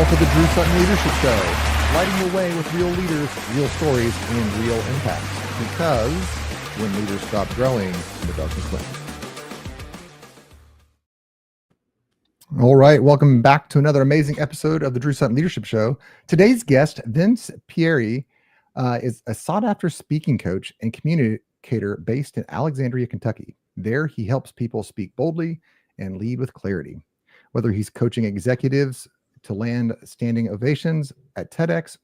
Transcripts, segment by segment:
to the Drew Sutton Leadership Show, lighting the way with real leaders, real stories, and real impacts. Because when leaders stop growing, the darkness wins. All right, welcome back to another amazing episode of the Drew Sutton Leadership Show. Today's guest, Vince Pierri, is a sought-after speaking coach and communicator based in Alexandria, Kentucky. There, he helps people speak boldly and lead with clarity. Whether he's coaching executives to land standing ovations at TEDx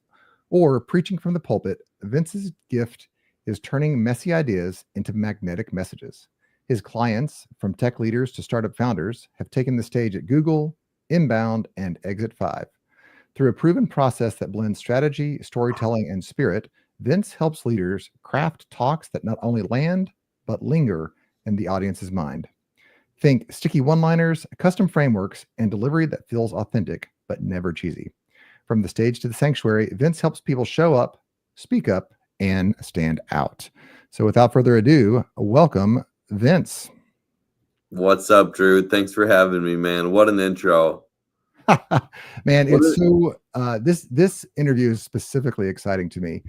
or preaching from the pulpit, Vince's gift is turning messy ideas into magnetic messages. His clients, from tech leaders to startup founders, have taken the stage at Google, Inbound, and Exit 5. Through a proven process that blends strategy, storytelling, and spirit, Vince helps leaders craft talks that not only land, but linger in the audience's mind. Think sticky one-liners, custom frameworks, and delivery that feels authentic, but never cheesy. From the stage to the sanctuary, Vince helps people show up, speak up, and stand out. So without further ado, welcome, Vince. What's up, Drew? Thanks for having me, man. What an intro. Man, this interview is specifically exciting to me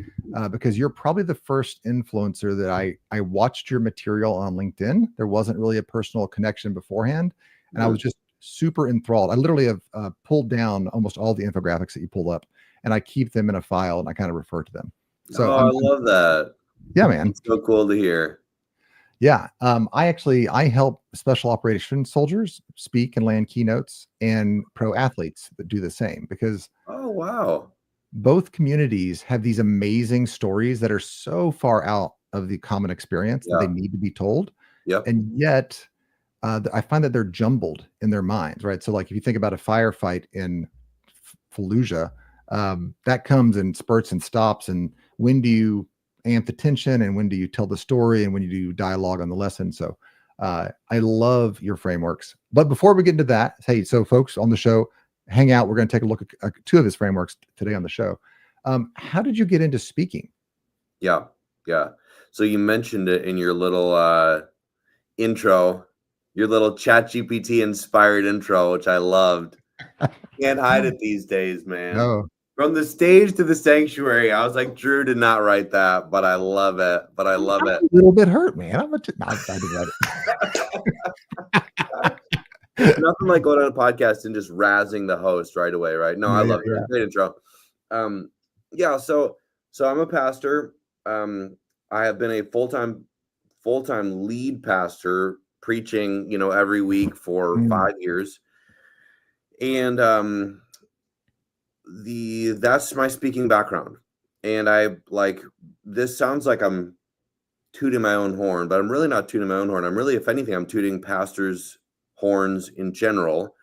because you're probably the first influencer that I watched your material on LinkedIn. There wasn't really a personal connection beforehand, and I was just super enthralled. I literally have pulled down almost all the infographics that you pulled up, and I keep them in a file and I kind of refer to them. So I love that. Yeah, man. It's so cool to hear. Yeah. I help special operations soldiers speak and land keynotes, and pro athletes that do the same, because both communities have these amazing stories that are so far out of the common experience that they need to be told. And yet I find that they're jumbled in their minds, right? So like if you think about a firefight in Fallujah, that comes in spurts and stops, and when do you amp the tension, and when do you tell the story, and when you do dialogue on the lesson. So I love your frameworks. But before we get into that, hey, so folks on the show, hang out. We're going to take a look at two of his frameworks today on the show. How did you get into speaking? Yeah. So you mentioned it in your little intro, your little ChatGPT inspired intro, which I loved. Can't hide it these days, man. No. From the stage to the sanctuary. I was like, Drew did not write that, but I love it. I'm a little bit hurt, man. I did write it. Nothing like going on a podcast and just razzing the host right away, right? No, I love it. Great intro. So I'm a pastor. I have been a full-time lead pastor, preaching, every week for 5 years. And that's my speaking background. And this sounds like I'm tooting my own horn, but I'm really not tooting my own horn. I'm really, if anything, I'm tooting pastors' horns in general,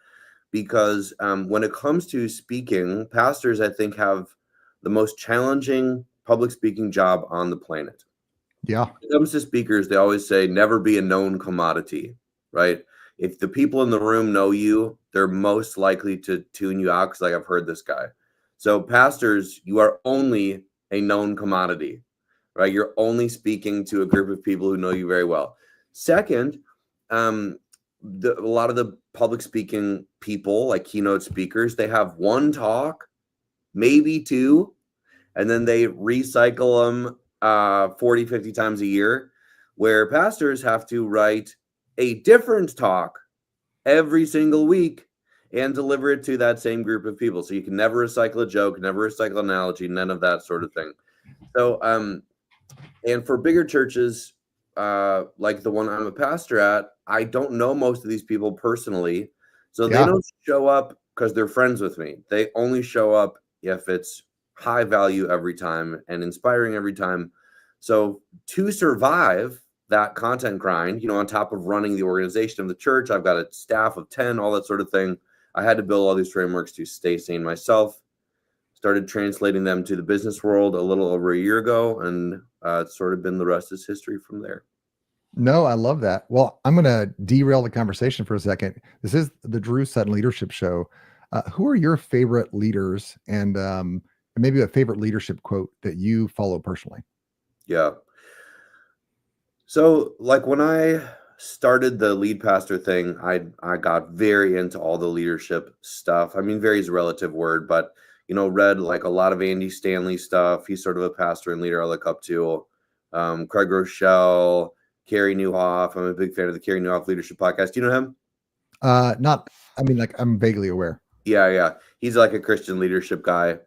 because when it comes to speaking, pastors, I think, have the most challenging public speaking job on the planet. Yeah. When it comes to speakers, they always say, never be a known commodity, right? If the people in the room know you, they're most likely to tune you out, because I've heard this guy. So pastors, you are only a known commodity, right? You're only speaking to a group of people who know you very well. Second, a lot of the public speaking people, like keynote speakers, they have one talk, maybe two, and then they recycle them 40, 50 times a year, where pastors have to write a different talk every single week and deliver it to that same group of people. So you can never recycle a joke, never recycle an analogy, none of that sort of thing. So, and for bigger churches, like the one I'm a pastor at, I don't know most of these people personally. So they don't show up because they're friends with me. They only show up if it's high value every time and inspiring every time. So to survive that content grind, on top of running the organization of the church, I've got a staff of 10, all that sort of thing. I had to build all these frameworks to stay sane myself. Started translating them to the business world a little over a year ago, and it's sort of been the rest is history from there. No, I love that. Well, I'm going to derail the conversation for a second. This is the Drew Sutton Leadership Show. Who are your favorite leaders, and maybe a favorite leadership quote that you follow personally? Yeah. So when I started the lead pastor thing, I got very into all the leadership stuff. I mean, very is a relative word, but read like a lot of Andy Stanley stuff. He's sort of a pastor and leader I look up to. Craig Rochelle, Carey Nieuwhof. I'm a big fan of the Carey Nieuwhof Leadership Podcast. Do you know him? I'm vaguely aware. Yeah. He's like a Christian leadership guy.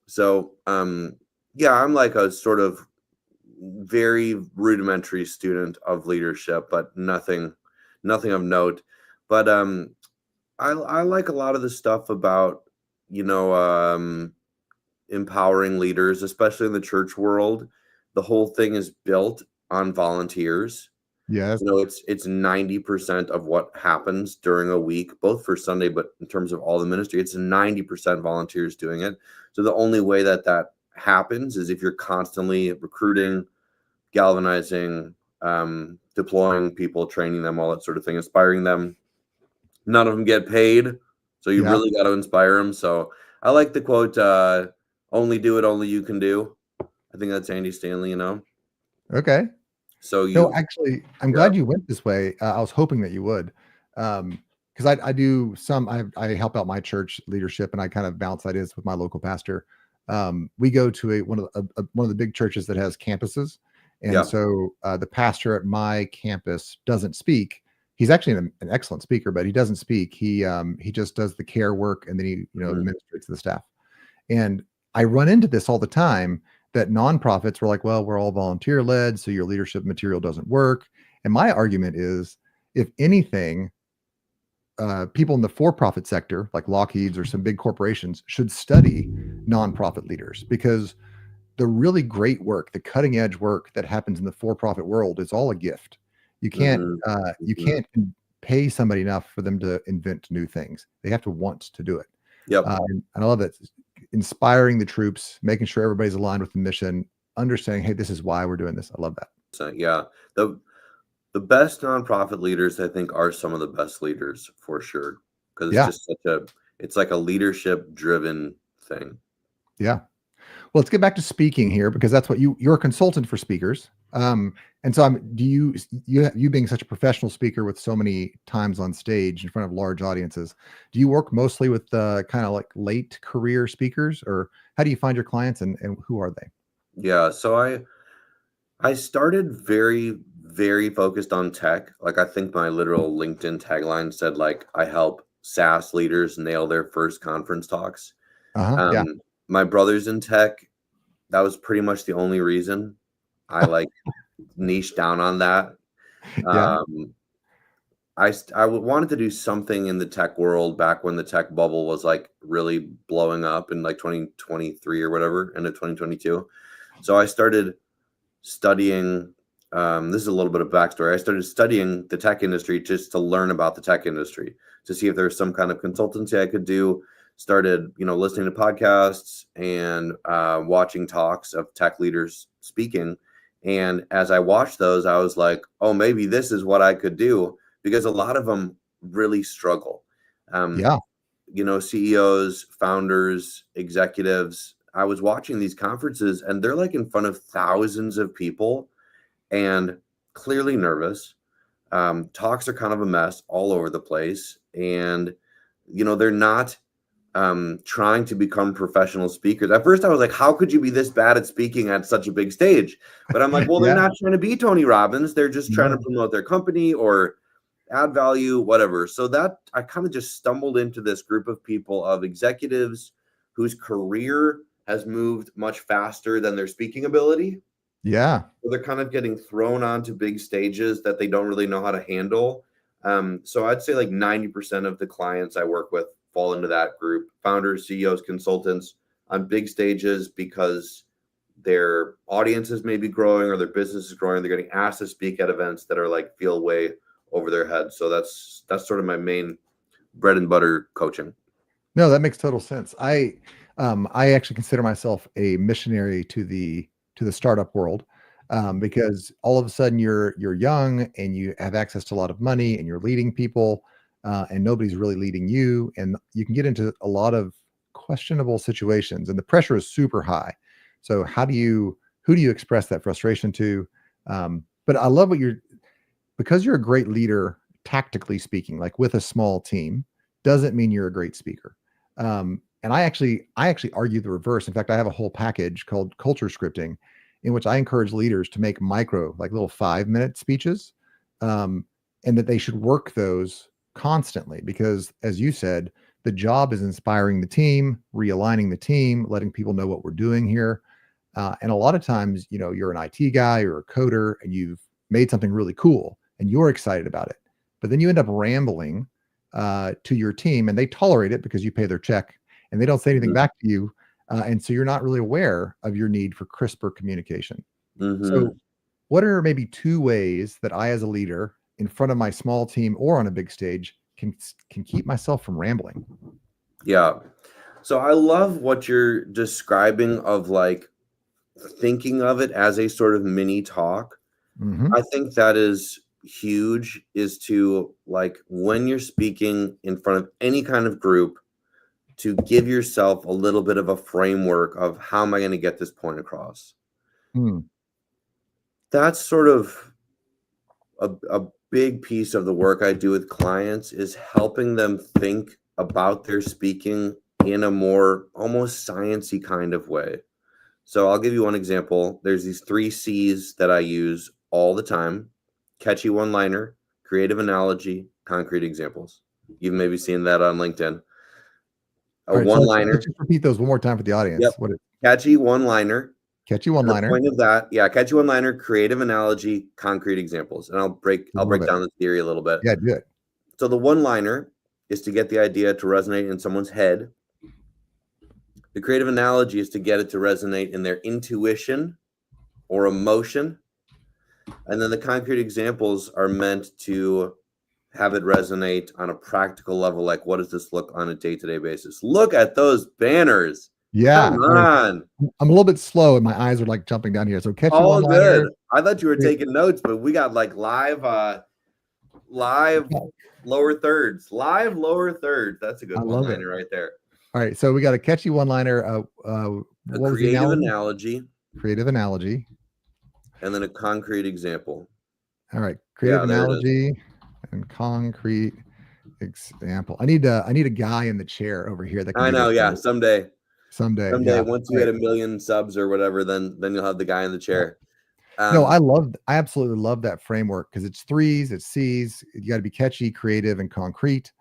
So, yeah, I'm like a sort of very rudimentary student of leadership, but nothing of note. But I like a lot of the stuff about empowering leaders, especially in the church world. The whole thing is built on volunteers. Yes. It's 90% of what happens during a week, both for Sunday, but in terms of all the ministry, it's 90% volunteers doing it. So the only way that happens is if you're constantly recruiting, galvanizing, deploying people, training them, all that sort of thing, inspiring them. None of them get paid, so you really got to inspire them. So I like the quote, only do it only you can do. I think that's Andy Stanley, Okay. So I'm glad you went this way. I was hoping that you would, because I help out my church leadership, and I kind of bounce ideas with my local pastor. We go to one of the big churches that has campuses, and so the pastor at my campus doesn't speak. He's actually an excellent speaker, but he doesn't speak. He just does the care work, and then he administrates to the staff. And I run into this all the time, that nonprofits were like, well, we're all volunteer led, so your leadership material doesn't work. And my argument is, if anything, people in the for-profit sector, like Lockheed's or some big corporations, should study nonprofit leaders, because the really great work, the cutting edge work that happens in the for-profit world is all a gift. You can't pay somebody enough for them to invent new things. They have to want to do it. Yep. And I love that. Inspiring the troops, making sure everybody's aligned with the mission, understanding, hey, this is why we're doing this. I love that. So, yeah. The best nonprofit leaders, I think, are some of the best leaders for sure. Because it's just it's like a leadership driven thing. Yeah. Well, let's get back to speaking here, because that's what you're a consultant for speakers. And so you being such a professional speaker with so many times on stage in front of large audiences, do you work mostly with kind of like late career speakers, or how do you find your clients, and who are they? Yeah. So I started very, very focused on tech. Like, I think my literal LinkedIn tagline said, like, I help SaaS leaders nail their first conference talks. My brother's in tech. That was pretty much the only reason I like niche down on that. I wanted to do something in the tech world back when the tech bubble was like really blowing up in like 2023 or whatever, into 2022. So I started studying. This is a little bit of backstory. I started studying the tech industry just to learn about the tech industry, to see if there was some kind of consultancy I could do. Started, listening to podcasts and watching talks of tech leaders speaking. And as I watched those, I was like, oh, maybe this is what I could do, because a lot of them really struggle. CEOs, founders, executives. I was watching these conferences, and they're like in front of thousands of people and clearly nervous. Talks are kind of a mess all over the place. And, they're not trying to become professional speakers. At first I was like, how could you be this bad at speaking at such a big stage? But I'm like, well, they're not trying to be Tony Robbins. They're just trying to promote their company or add value, whatever. So that I kind of just stumbled into this group of people, of executives whose career has moved much faster than their speaking ability. Yeah. So they're kind of getting thrown onto big stages that they don't really know how to handle. So I'd say like 90% of the clients I work with fall into that group: founders, CEOs, consultants on big stages, because their audiences may be growing or their business is growing. They're getting asked to speak at events that are like feel way over their head. So that's sort of my main bread and butter coaching. No, that makes total sense. I actually consider myself a missionary to the startup world, because all of a sudden you're young and you have access to a lot of money and you're leading people, and nobody's really leading you, and you can get into a lot of questionable situations, and the pressure is super high. So who do you express that frustration to? But I love what because you're a great leader, tactically speaking, like with a small team, doesn't mean you're a great speaker. And I actually argue the reverse. In fact, I have a whole package called culture scripting, in which I encourage leaders to make micro, like little 5-minute speeches, and that they should work those constantly because, as you said, the job is inspiring the team, realigning the team, letting people know what we're doing here. And a lot of times, you're an IT guy or a coder and you've made something really cool and you're excited about it. But then you end up rambling to your team and they tolerate it because you pay their check and they don't say anything back to you. And so you're not really aware of your need for crisper communication. So what are maybe 2 ways that I, as a leader in front of my small team or on a big stage, can keep myself from rambling? Yeah. So I love what you're describing of like thinking of it as a sort of mini talk. I think that is huge, is to like when you're speaking in front of any kind of group, to give yourself a little bit of a framework of how am I going to get this point across. That's sort of a big piece of the work I do with clients, is helping them think about their speaking in a more almost sciencey kind of way. So I'll give you one example. There's these 3 C's that I use all the time: catchy one-liner, creative analogy, concrete examples. You've maybe seen that on LinkedIn. All right, one-liner. let's just repeat those one more time for the audience. Yep. What is Catchy one-liner. catchy one-liner? The point of that, catchy one-liner, creative analogy, concrete examples. And I'll break down the theory a little bit. Yeah, do it. So the one-liner is to get the idea to resonate in someone's head. The creative analogy is to get it to resonate in their intuition or emotion. And then the concrete examples are meant to have it resonate on a practical level. Like, what does this look on a day-to-day basis? Look at those banners. Yeah. Come on. I'm a little bit slow and my eyes are like jumping down here. So catchy All one-liner. good. I thought you were taking notes, but we got like live lower thirds. Live lower thirds. That's a good one-liner right there. All right. So we got a catchy one-liner. A creative analogy. Creative analogy. And then a concrete example. All right. Creative analogy and concrete example. I need a guy in the chair over here that can I know, yeah. Someday. Yeah. Once you hit 1 million subs or whatever, then you'll have the guy in the chair. No, I absolutely love that framework because it's 3s, it's C's. You got to be catchy, creative, and concrete.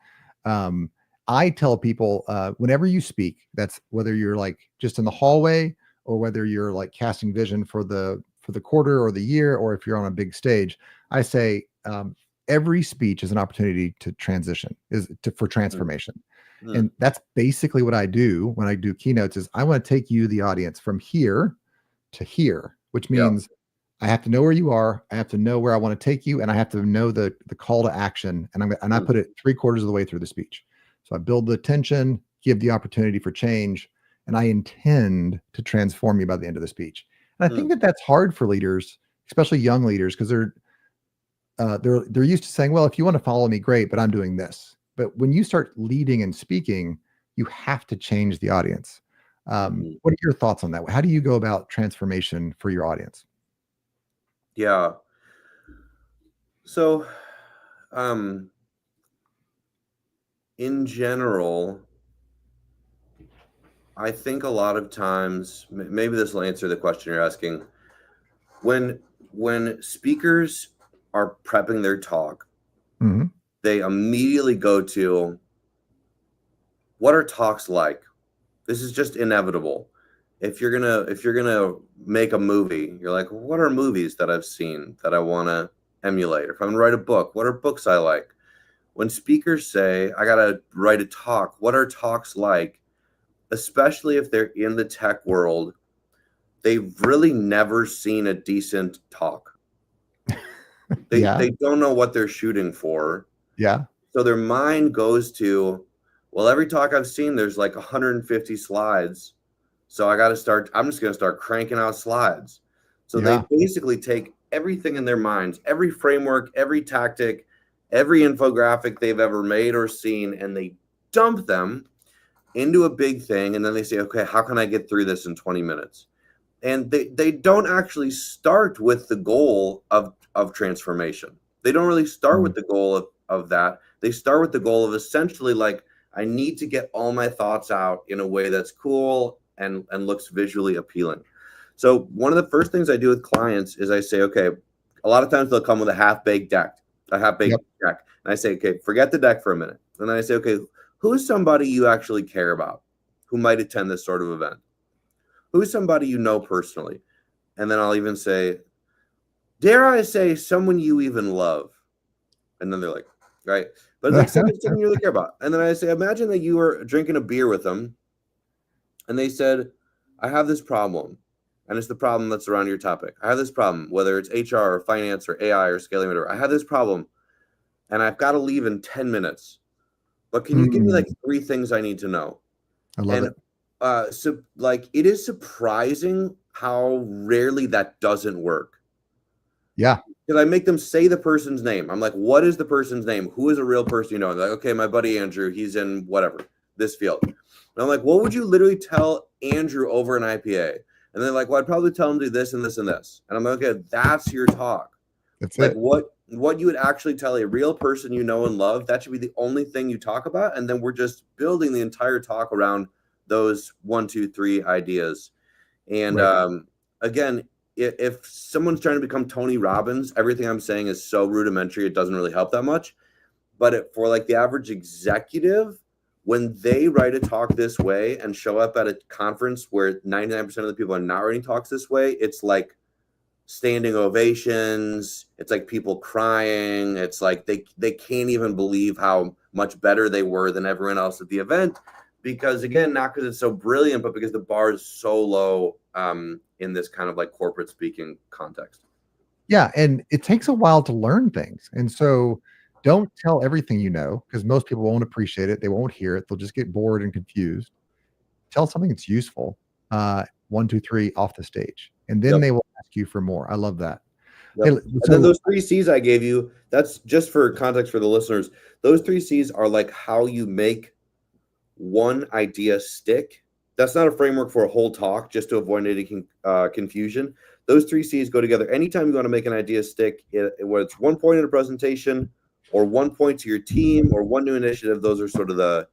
I tell people whenever you speak, that's whether you're like just in the hallway or whether you're like casting vision for the quarter or the year, or if you're on a big stage, I say every speech is an opportunity to transition, for transformation. And that's basically what I do when I do keynotes. Is I want to take you, the audience, from here to here, which means I have to know where you are. I have to know where I want to take you, and I have to know the call to action. And I put it 3/4 of the way through the speech. So I build the tension, give the opportunity for change, and I intend to transform you by the end of the speech. And I think that that's hard for leaders, especially young leaders, because they're used to saying, well, if you want to follow me, great, but I'm doing this. But when you start leading and speaking, you have to change the audience. What are your thoughts on that? How do you go about transformation for your audience? Yeah. So, in general, I think a lot of times, maybe this will answer the question you're asking. When speakers are prepping their talk, they immediately go to, what are talks like? This is just inevitable. If you're gonna make a movie, you're like, what are movies that I've seen that I want to emulate? Or if I'm gonna write a book, what are books I like? When speakers say, I gotta write a talk, what are talks like? Especially if they're in the tech world, they've really never seen a decent talk. They don't know what they're shooting for. Yeah. So their mind goes to, well, every talk I've seen, there's like 150 slides. So I'm just going to start cranking out slides. So they basically take everything in their minds, every framework, every tactic, every infographic they've ever made or seen, and they dump them into a big thing. And then they say, okay, how can I get through this in 20 minutes? And they don't actually start with the goal of transformation. They don't really start Mm. with the goal of that. They start with the goal of essentially like, I need to get all my thoughts out in a way that's cool and looks visually appealing. So one of the first things I do with clients is I say, okay, a lot of times they'll come with a half-baked deck. Yep. And I say, okay, forget the deck for a minute. And then I say, okay, who's somebody you actually care about who might attend this sort of event? Who's somebody you know personally? And then I'll even say, dare I say, someone you even love? And then they're like, right. But it's like someone you really care about. And then I say, imagine that you were drinking a beer with them and they said, I have this problem. And it's the problem that's around your topic. I have this problem, whether it's HR or finance or AI or scaling, whatever. I have this problem and I've got to leave in 10 minutes. But can you give me like 3 things I need to know? I love it. So like, it is surprising how rarely that doesn't work. Yeah. Because I make them say the person's name. I'm like, what is the person's name? Who is a real person you know? And they're like, okay, my buddy Andrew, he's in whatever, this field. And I'm like, what would you literally tell Andrew over an IPA? And they're like, well, I'd probably tell him to do this and this and this. And I'm like, okay, that's your talk. That's like it. What you would actually tell a real person you know and love, that should be the only thing you talk about. And then we're just building the entire talk around those 1, 2, 3 ideas. And again, if someone's trying to become Tony Robbins, everything I'm saying is so rudimentary, it doesn't really help that much. But for like the average executive, when they write a talk this way and show up at a conference where 99% of the people are not writing talks this way, it's like standing ovations. It's like people crying. It's like they can't even believe how much better they were than everyone else at the event. Because again, not because it's so brilliant, but because the bar is so low in this kind of like corporate speaking context. Yeah. And it takes a while to learn things. And so don't tell everything you know, because most people won't appreciate it. They won't hear it. They'll just get bored and confused. Tell something that's useful. 1, 2, 3 off the stage. And then they will ask you for more. I love that. Yep. Hey, and then those 3 C's I gave you, that's just for context for the listeners. Those 3 C's are like how you make one idea stick. That's not a framework for a whole talk, just to avoid any confusion. Those 3 C's go together. Anytime you want to make an idea stick, whether it's 1 point in a presentation or 1 point to your team or 1 new initiative, those are sort of the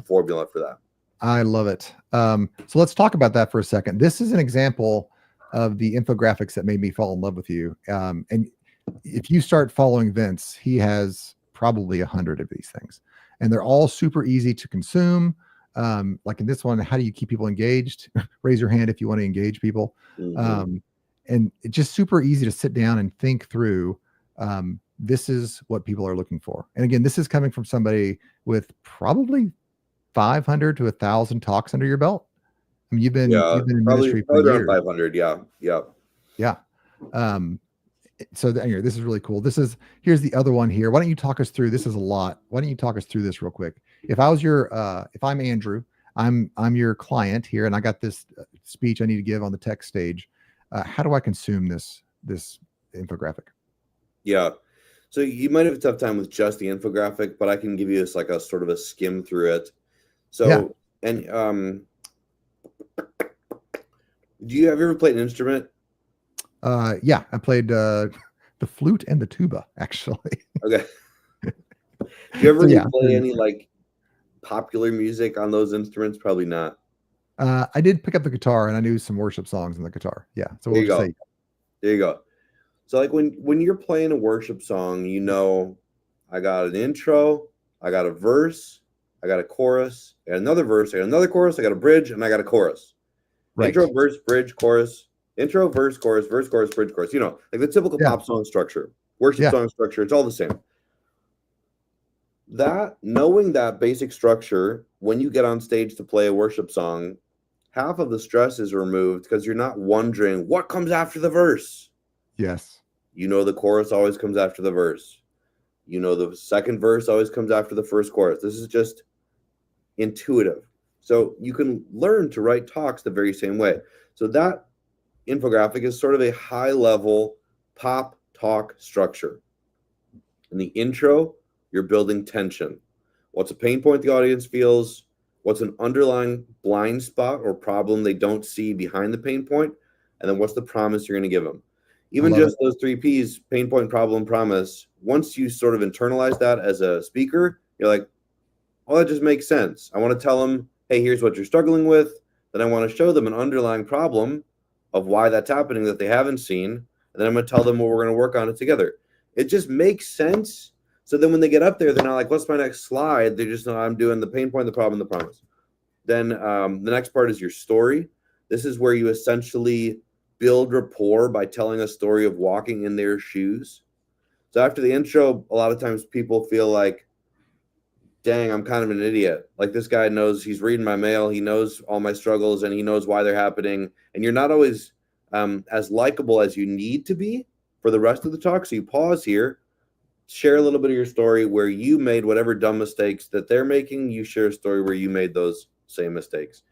formula for that. I love it. So let's talk about that for a second. This is an example of the infographics that made me fall in love with you. And if you start following Vince, he has probably 100 of these things. And they're all super easy to consume. Like in this one, how do you keep people engaged? Raise your hand if you want to engage people. And it's just super easy to sit down and think through. This is what people are looking for. And again, this is coming from somebody with probably 500 to 1,000 talks under your belt. I mean, you've been in ministry for around years. 500. Yeah. So anyway, this is really cool. Here's the other one here. Why don't you talk us through? This is a lot. Why don't you talk us through this real quick? If I'm Andrew, I'm your client here, and I got this speech I need to give on the tech stage. How do I consume this infographic? Yeah. So you might have a tough time with just the infographic, but I can give you this like a sort of a skim through it. So, and have you ever played an instrument? Yeah, I played the flute and the tuba, actually. Okay. Do you ever play any like popular music on those instruments? Probably not. I did pick up the guitar, and I knew some worship songs on the guitar. Yeah. So there you go. So like when you're playing a worship song, you know, I got an intro, I got a verse, I got a chorus, I got another verse, I got another chorus, I got a bridge, and I got a chorus. Right. Intro, verse, bridge, chorus. Intro, verse, chorus, bridge, chorus. You know, like the typical pop song structure, worship song structure. It's all the same. Knowing that basic structure, when you get on stage to play a worship song, half of the stress is removed because you're not wondering what comes after the verse. Yes. You know, the chorus always comes after the verse. You know, the second verse always comes after the first chorus. This is just intuitive. So you can learn to write talks the very same way. So that infographic is sort of a high level pop talk structure. In the intro, you're building tension. What's a pain point the audience feels? What's an underlying blind spot or problem they don't see behind the pain point? And then what's the promise you're going to give them? Even love just it. those 3 Ps, pain point, problem, promise. Once you sort of internalize that as a speaker, you're like, oh, that just makes sense. I want to tell them, hey, here's what you're struggling with. Then I want to show them an underlying problem of why that's happening that they haven't seen. And then I'm going to tell them what we're going to work on it together. It just makes sense. So then when they get up there, they're not like, what's my next slide? They just know I'm doing the pain point, the problem, the promise. Then the next part is your story. This is where you essentially build rapport by telling a story of walking in their shoes. So after the intro, a lot of times people feel like, dang, I'm kind of an idiot. Like, this guy knows, he's reading my mail, he knows all my struggles, and he knows why they're happening. And you're not always as likable as you need to be for the rest of the talk. So you pause here, share a little bit of your story where you made whatever dumb mistakes that they're making. You share a story where you made those same mistakes.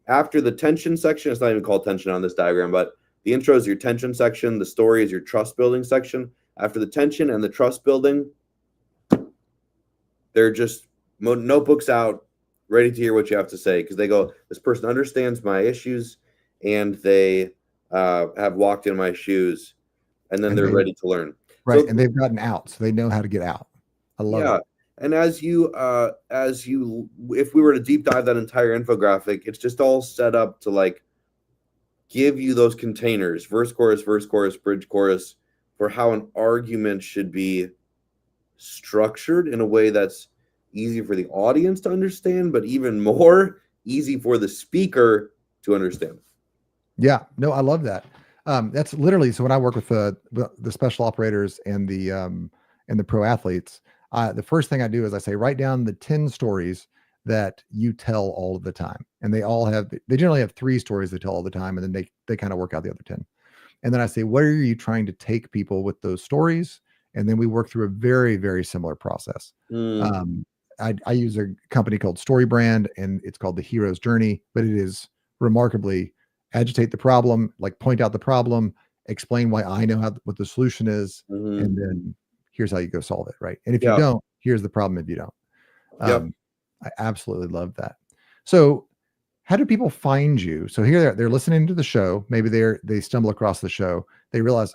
After the tension section, it's not even called tension on this diagram, but the intro is your tension section. The story is your trust building section. After the tension and the trust building, they're just notebooks out, ready to hear what you have to say, because they go, this person understands my issues and they have walked in my shoes, and then they're ready to learn. Right. So, and they've gotten out, so they know how to get out. I love it. And if we were to deep dive that entire infographic, it's just all set up to like give you those containers, verse, chorus, bridge, chorus, for how an argument should be structured in a way that's easy for the audience to understand, but even more easy for the speaker to understand. Yeah, no, I love that. That's literally, so when I work with the special operators and the pro athletes, the first thing I do is I say, write down the 10 stories that you tell all of the time. And they generally have 3 stories they tell all the time. And then they kind of work out the other 10. And then I say, where are you trying to take people with those stories? And then we work through a very, very similar process. I use a company called StoryBrand, and it's called The Hero's Journey, but it is remarkably agitate the problem, like point out the problem, explain why I know what the solution is, and then here's how you go solve it, right? And if you don't, here's the problem if you don't. I absolutely love that. So how do people find you? So here they're listening to the show. Maybe they stumble across the show. They realize,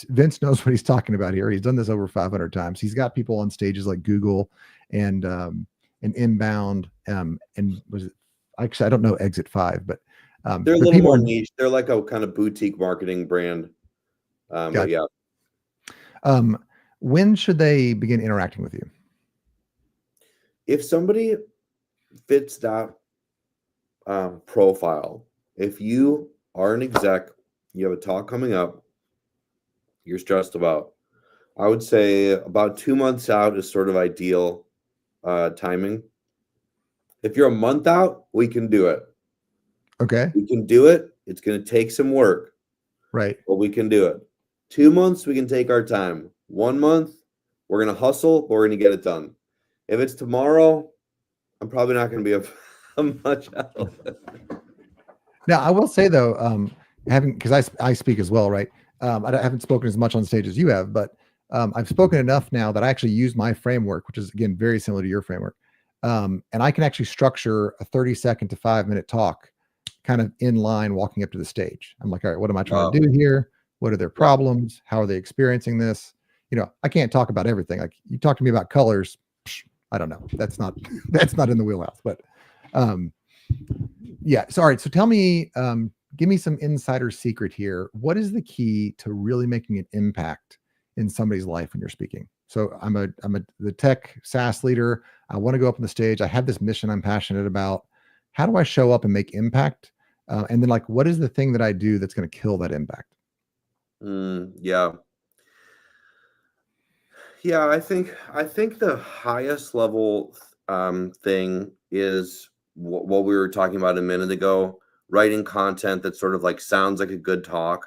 Vince knows what he's talking about here. He's done this over 500 times. He's got people on stages like Google and Inbound. And was it, actually, I don't know Exit 5, but they're a little more niche. They're like a kind of boutique marketing brand. But yeah. When should they begin interacting with you? If somebody fits that profile, if you are an exec, you have a talk coming up, you're stressed about, I would say about 2 months out is sort of ideal timing. If you're a month out, we can do it. Okay. We can do it. It's going to take some work. Right. But we can do it. 2 months, we can take our time. 1 month, we're going to hustle, but we're going to get it done. If it's tomorrow, I'm probably not going to be much help. Now, I will say though, because I speak as well, right? I haven't spoken as much on stage as you have, but I've spoken enough now that I actually use my framework, which is again very similar to your framework, and I can actually structure a 30-second to 5-minute talk, kind of in line walking up to the stage. I'm like, all right, what am I trying to do here? What are their problems? How are they experiencing this? I can't talk about everything. Like, you talk to me about colors, I don't know. That's not in the wheelhouse. But yeah. So all right. So tell me, give me some insider secret here. What is the key to really making an impact in somebody's life when you're speaking? So I'm the tech SaaS leader. I want to go up on the stage. I have this mission I'm passionate about. How do I show up and make impact? And then, like, what is the thing that I do that's going to kill that impact? Yeah, I think the highest level thing is what we were talking about a minute ago, writing content that sort of like sounds like a good talk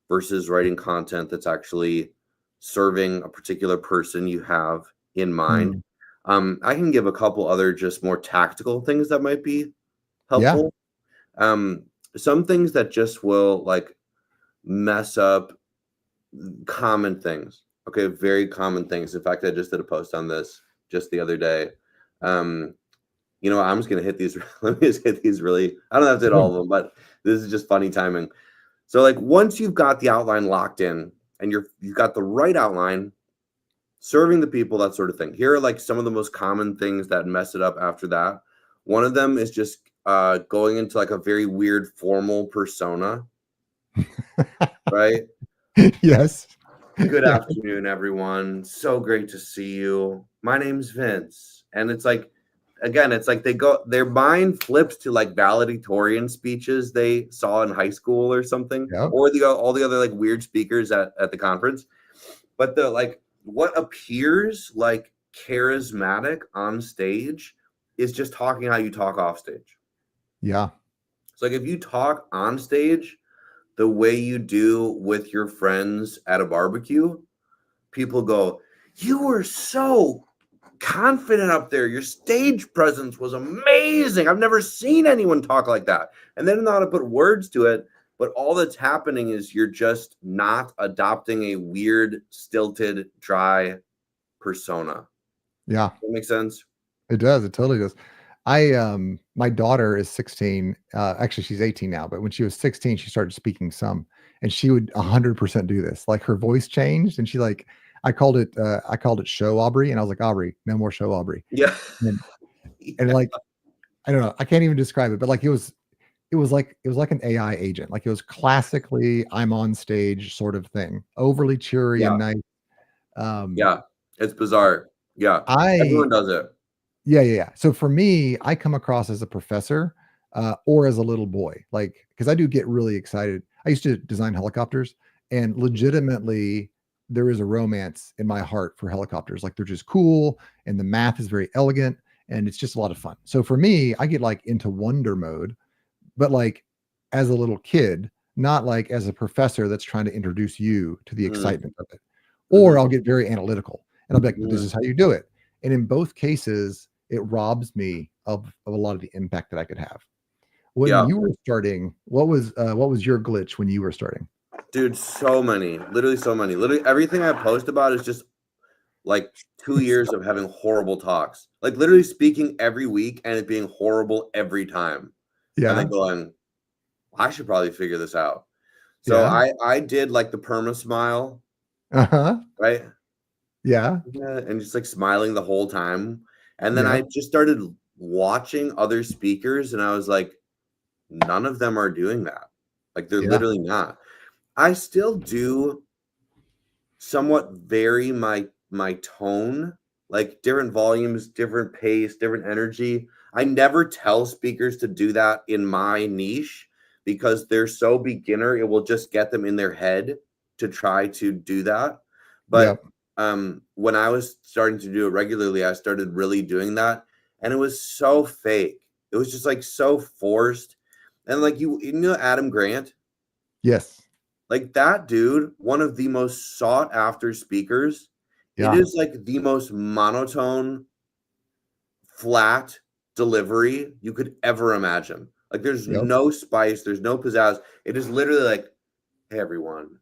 versus writing content that's actually serving a particular person you have in mind. I can give a couple other just more tactical things that might be helpful. Some things that just will like mess up common things. Okay, very common things. In fact, I just did a post on this just the other day. I'm just gonna hit these. Let me just hit these really. I don't have to hit all of them, but this is just funny timing. So like once you've got the outline locked in and you've got the right outline, serving the people, that sort of thing. Here are like some of the most common things that mess it up after that. One of them is just going into like a very weird formal persona, right? Yes. Good Yeah. afternoon, everyone. So great to see you. My name's Vince. And it's like, again, it's like their mind flips to like valedictorian speeches they saw in high school or something, Yep. or all the other like weird speakers at the conference. But the like what appears like charismatic on stage is just talking how you talk off stage. Yeah. So like if you talk on stage the way you do with your friends at a barbecue, people go, "You were so confident up there. Your stage presence was amazing. I've never seen anyone talk like that." And they don't know how to put words to it, but all that's happening is you're just not adopting a weird, stilted, dry persona. Yeah. That makes sense? It does. It totally does. My daughter is 16. Actually, she's 18 now, but when she was 16, she started speaking some, and she would 100% do this. Like her voice changed, and she like, I called it show Aubrey, and I was like, Aubrey, no more show Aubrey. Yeah. And, Yeah. and like, I don't know, I can't even describe it, but like it was like an AI agent. Like it was classically I'm on stage sort of thing, overly cheery and nice. Yeah. It's bizarre. Yeah. I Everyone does it. Yeah. So for me, I come across as a professor or as a little boy, like because I do get really excited. I used to design helicopters, and legitimately, there is a romance in my heart for helicopters. Like they're just cool, and the math is very elegant, and it's just a lot of fun. So for me, I get like into wonder mode, but like as a little kid, not like as a professor that's trying to introduce you to the Mm, excitement of it. Or mhm, I'll get very analytical and I'll be like, but this mm. is how you do it. And in both cases, it robs me of a lot of the impact that I could have. When Yeah. you were starting, what was your glitch when you were starting? Dude, so many. Literally so many. Literally everything I post about is just like 2 years of having horrible talks. Like literally speaking every week and it being horrible every time. And then Yeah, going, I should probably figure this out. So yeah, I did like the perma smile, uh-huh, right? yeah, Yeah, and just like smiling the whole time. And then I yep, just started watching other speakers and I was like, none of them are doing that. Like they're yeah, literally not. I still do somewhat vary my tone, like different volumes, different pace, different energy. I never tell speakers to do that in my niche because they're so beginner, it will just get them in their head to try to do that. But yep, when I was starting to do it regularly, I started really doing that, and it was so fake. It was just like so forced. And like you know Adam Grant, yes, like that dude, one of the most sought after speakers. It yeah, is like the most monotone, flat delivery you could ever imagine. Like there's yep, no spice, there's no pizzazz. It is literally like, "Hey everyone,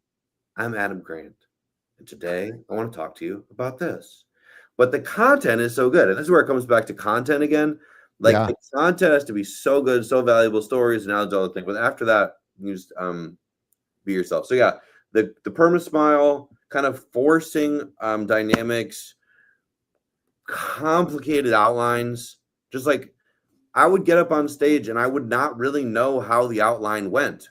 I'm Adam Grant, and today I want to talk to you about this." But the content is so good, and this is where it comes back to content again. Like yeah, the content has to be so good, so valuable, stories and all the thing. But after that, you just be yourself. So yeah, the perma smile, kind of forcing dynamics, complicated outlines. Just like I would get up on stage and I would not really know how the outline went,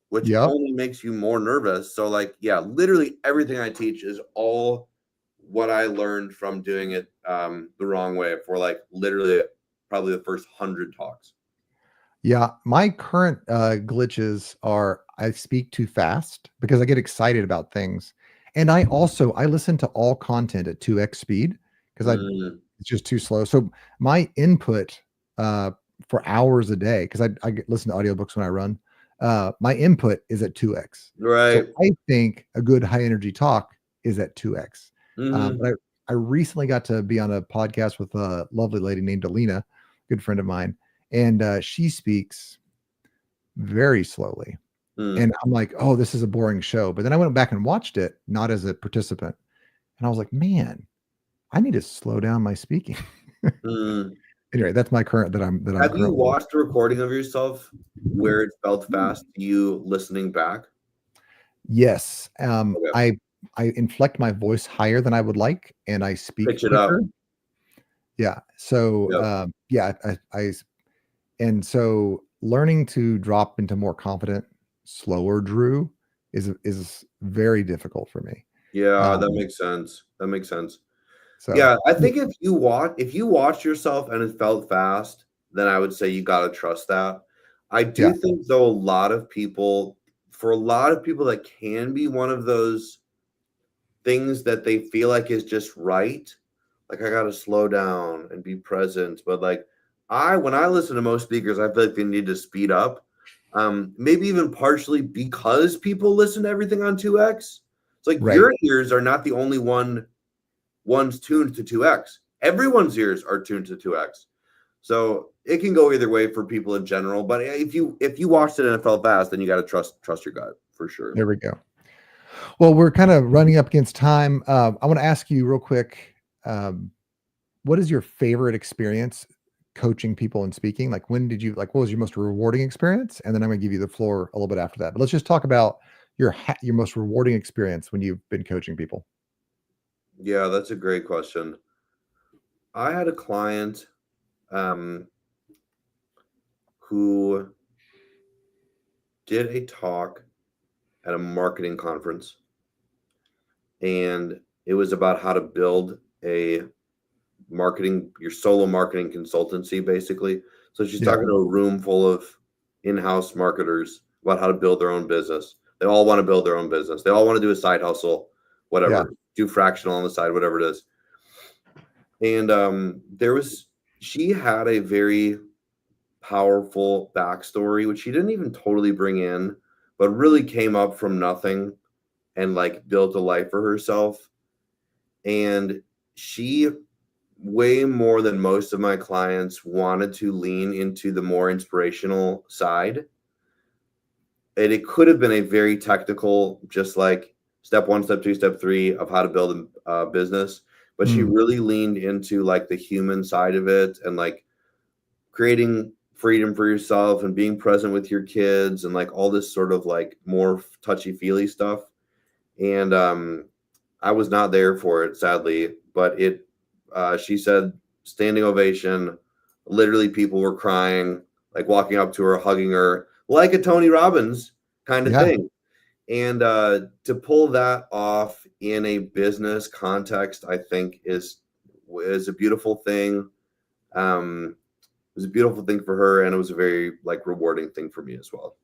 which yep. only makes you more nervous. So like yeah, literally everything I teach is all what I learned from doing it the wrong way for like literally probably the first 100 talks. Yeah, my current glitches are I speak too fast because I get excited about things, and I listen to all content at 2x speed because I Mm, it's just too slow. So my input uh, for hours a day because listen to audiobooks when I run. My input is at 2x. So right. I think a good high energy talk is at 2x. Hmm. But I recently got to be on a podcast with a lovely lady named Alina, good friend of mine, and she speaks very slowly. Mm, And I'm like, oh, this is a boring show. But then I went back and watched it, not as a participant. And I was like, man, I need to slow down my speaking. mm. Anyway, that's my current that I'm Have you currently. watched a recording of yourself where it felt fast, you listening back? Yes. Okay. I inflect my voice higher than I would like, and I speak Pitch it up. quicker. Yeah. So, Yep. yeah, and so learning to drop into more confident, slower Drew is very difficult for me. Yeah, that Um, makes sense. That makes sense. so Yeah, I think if you watch yourself and it felt fast, then I would say you got to trust that. I yeah, do think though for a lot of people that can be one of those things that they feel like is just right. Like I got to slow down and be present, but like when I listen to most speakers, I feel like they need to speed up. Maybe even partially because people listen to everything on 2x. It's like right. your ears are not the only one's tuned to 2x. Everyone's ears are tuned to 2x. So it can go either way for people in general. But if you watched it and it felt fast, then you got to trust your gut for sure. There we go. Well, we're kind of running up against time. I want to ask you real quick, what is your favorite experience coaching people and speaking? Like, what was your most rewarding experience? And then I'm going to give you the floor a little bit after that. But let's just talk about your most rewarding experience when you've been coaching people. Yeah, that's a great question. I had a client who did a talk at a marketing conference, and it was about how to build your solo marketing consultancy, basically. So she's Yeah. talking to a room full of in-house marketers about how to build their own business. They all want to build their own business. They all want to do a side hustle, whatever, Yeah. do fractional on the side, whatever it is. And she had a very powerful backstory, which she didn't even totally bring in, but really came up from nothing and like built a life for herself. And she, way more than most of my clients, wanted to lean into the more inspirational side. And it could have been a very technical, just like step 1, step 2, step 3 of how to build a business. But she Mm, really leaned into like the human side of it and like creating freedom for yourself and being present with your kids and like all this sort of like more touchy-feely stuff. And I was not there for it, sadly, but she said standing ovation, literally people were crying, like walking up to her, hugging her, like a Tony Robbins kind of yeah. thing. And to pull that off in a business context, I think is a beautiful thing. It was a beautiful thing for her, and it was a very like rewarding thing for me as well.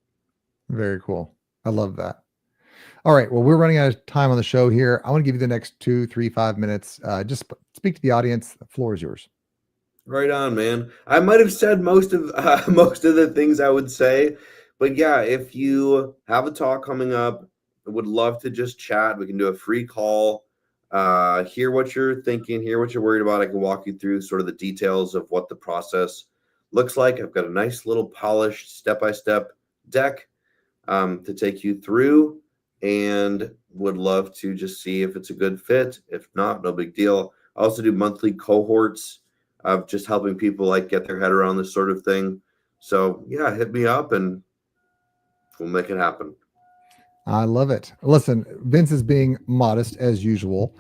Very cool. I love that. All right. Well, we're running out of time on the show here. I want to give you the next 2, 3, 5 minutes. Just speak to the audience. The floor is yours. Right on, man. I might have said most of most of the things I would say, but yeah, if you have a talk coming up, I would love to just chat. We can do a free call, hear what you're thinking, hear what you're worried about. I can walk you through sort of the details of what the process looks like. I've got a nice little polished step-by-step deck to take you through, and would love to just see if it's a good fit. If not, no big deal. I also do monthly cohorts of just helping people like get their head around this sort of thing. So yeah, hit me up and we'll make it happen. I love it. Listen, Vince is being modest as usual.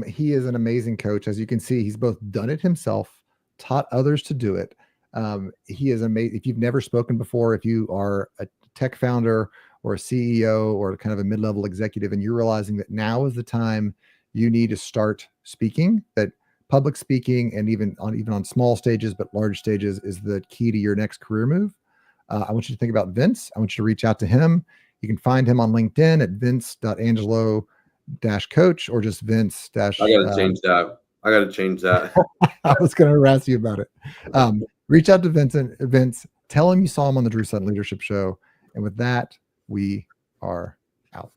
He is an amazing coach. As you can see, he's both done it himself, taught others to do it. He is amazing. If you've never spoken before, if you are a tech founder or a CEO or kind of a mid-level executive, and you're realizing that now is the time you need to start speaking, that public speaking and even on small stages, but large stages is the key to your next career move. I want you to think about Vince. I want you to reach out to him. You can find him on LinkedIn at vince.angelo-coach or just vince dash. I got to change that. I got to change that. I was going to harass you about it. Reach out to Vince, tell him you saw him on the Drew Sutton Leadership Show. And with that, we are out.